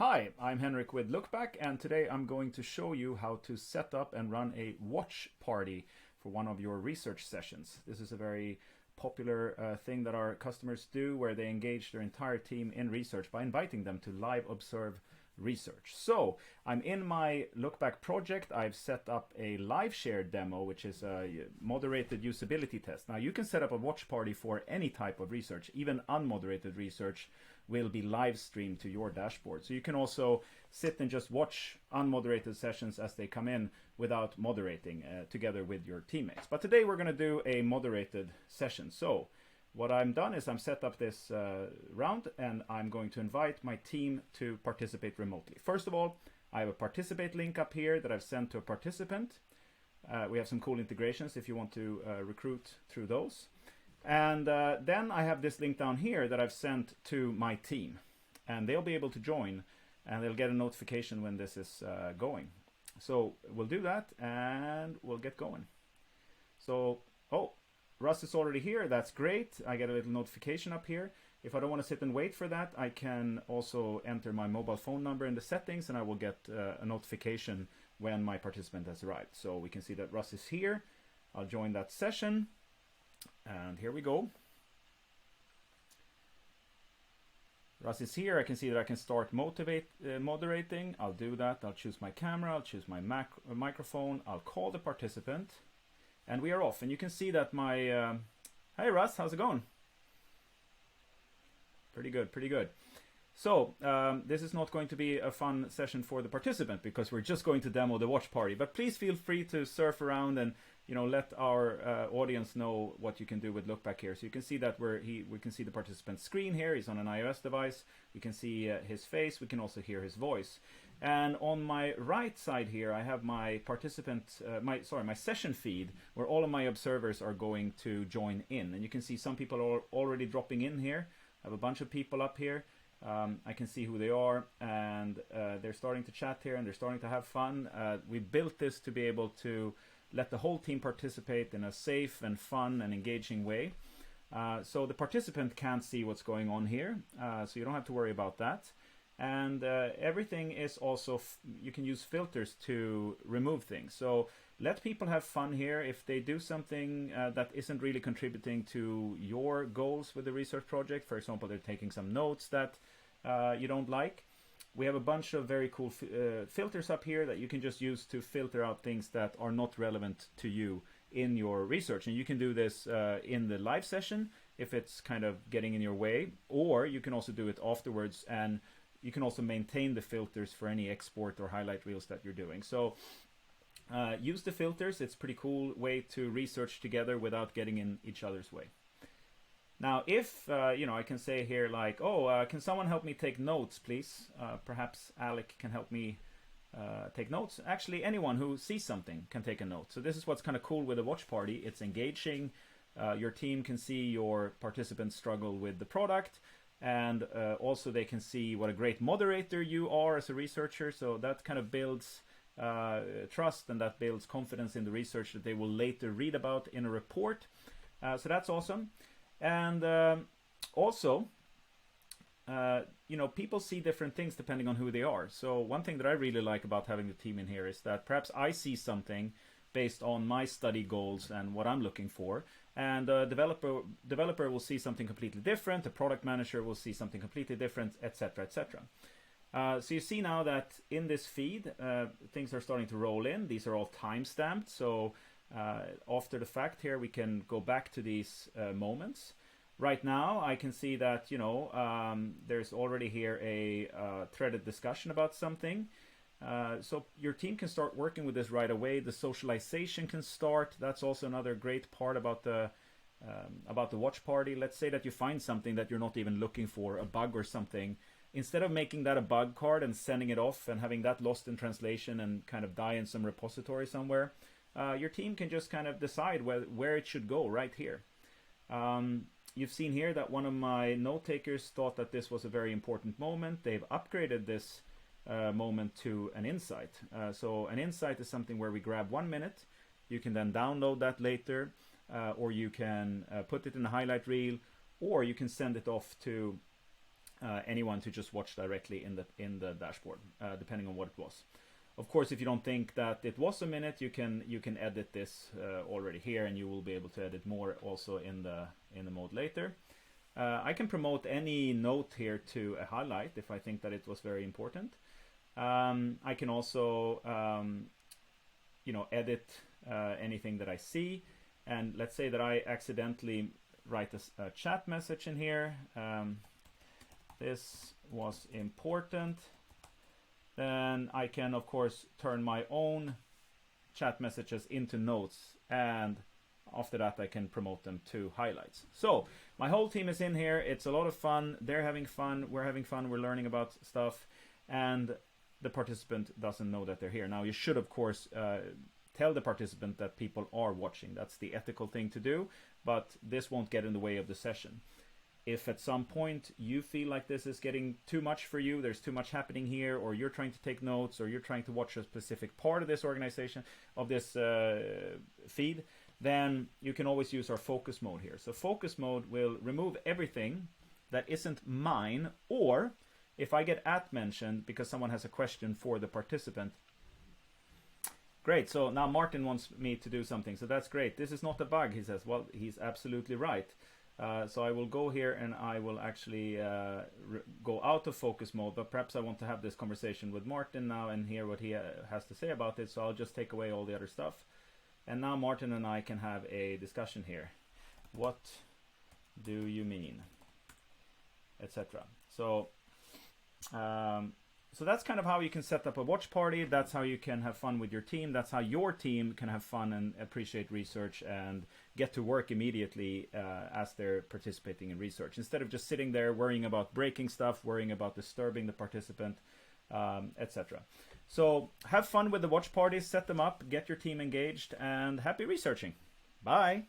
Hi, I'm Henrik with Lookback, and today I'm going to show you how to set up and run a watch party for one of your research sessions. This is a very popular thing that our customers do, where they engage their entire team in research by inviting them to live observe research. So I'm in my Lookback project. I've set up a live share demo, which is a moderated usability test. Now you can set up a watch party for any type of research. Even unmoderated research will be live streamed to your dashboard. So you can also sit and just watch unmoderated sessions as they come in without moderating together with your teammates. But today we're going to do a moderated session. So what I've done is I'm set up this round, and I'm going to invite my team to participate remotely. First of all, I have a participate link up here that I've sent to a participant. We have some cool integrations if you want to recruit through those. And then I have this link down here that I've sent to my team, and they'll be able to join, and they'll get a notification when this is going. So we'll do that, and we'll get going. So, Russ is already here. That's great. I get a little notification up here. If I don't want to sit and wait for that, I can also enter my mobile phone number in the settings, and I will get a notification when my participant has arrived. So we can see that Russ is here. I'll join that session, and here we go. Russ is here. I can see that I can start moderating. I'll do that. I'll choose my camera. I'll choose my microphone. I'll call the participant. And we are off, and you can see that my hey Russ, how's it going? Pretty good, pretty good. So this is not going to be a fun session for the participant, because we're just going to demo the watch party. But please feel free to surf around and let our audience know what you can do with Lookback here. So you can see that we can see the participant's screen here. He's on an iOS device. We can see his face. We can also hear his voice. And on my right side here, I have my participant, my session feed, where all of my observers are going to join in. And you can see some people are already dropping in here. I have a bunch of people up here. I can see who they are, and they're starting to chat here, and they're starting to have fun. We built this to be able to let the whole team participate in a safe and fun and engaging way. So the participant can't see what's going on here, so you don't have to worry about that. And everything is also, you can use filters to remove things. So let people have fun here. If they do something that isn't really contributing to your goals with the research project, for example, they're taking some notes that you don't like, we have a bunch of very cool filters up here that you can just use to filter out things that are not relevant to you in your research. And you can do this in the live session if it's kind of getting in your way, or you can also do it afterwards, and you can also maintain the filters for any export or highlight reels that you're doing. So use the filters. It's a pretty cool way to research together without getting in each other's way. Now, if, I can say here like, can someone help me take notes, please? Perhaps Alec can help me take notes. Actually, anyone who sees something can take a note. So this is what's kind of cool with a watch party. It's engaging. Your team can see your participants struggle with the product. And also they can see what a great moderator you are as a researcher. So that kind of builds trust, and that builds confidence in the research that they will later read about in a report. So that's awesome. And also, people see different things depending on who they are. So one thing that I really like about having the team in here is that perhaps I see something based on my study goals and what I'm looking for. And a developer will see something completely different. The product manager will see something completely different, etc., etc. So you see now that in this feed, things are starting to roll in. These are all time-stamped. So after the fact here, we can go back to these moments. Right now, I can see that, there's already here a threaded discussion about something. So your team can start working with this right away. The socialization can start. That's also another great part about the watch party. Let's say that you find something that you're not even looking for, a bug or something. Instead of making that a bug card and sending it off and having that lost in translation and kind of die in some repository somewhere, your team can just kind of decide where it should go right here. You've seen here that one of my note takers thought that this was a very important moment. They've upgraded this moment to an insight. So an insight is something where we grab 1 minute. You can then download that later, or you can put it in a highlight reel, or you can send it off to anyone to just watch directly in the dashboard, depending on what it was. Of course, if you don't think that it was a minute, you can edit this already here, and you will be able to edit more also in the mode later. I can promote any note here to a highlight if I think that it was very important. I can also edit anything that I see. And let's say that I accidentally write a chat message in here. This was important. Then I can, of course, turn my own chat messages into notes, and after that I can promote them to highlights. So my whole team is in here. It's a lot of fun. They're having fun. We're having fun. We're learning about stuff, and the participant doesn't know that they're here. Now, you should, of course, tell the participant that people are watching. That's the ethical thing to do, but this won't get in the way of the session. If at some point you feel like this is getting too much for you, there's too much happening here, or you're trying to take notes, or you're trying to watch a specific part of this organization, of this feed, then you can always use our focus mode here. So focus mode will remove everything that isn't mine, or if I get @ mentioned because someone has a question for the participant. Great, so now Martin wants me to do something, so that's great. This is not a bug, he says. Well, he's absolutely right. So I will go here and I will actually go out of focus mode, but perhaps I want to have this conversation with Martin now and hear what he has to say about it, so I'll just take away all the other stuff. And now Martin and I can have a discussion here. What do you mean? Etc. So that's kind of how you can set up a watch party. That's how you can have fun with your team. That's how your team can have fun and appreciate research and get to work immediately as they're participating in research, instead of just sitting there worrying about breaking stuff, worrying about disturbing the participant, etc. So have fun with the watch parties, set them up, get your team engaged, and happy researching. Bye.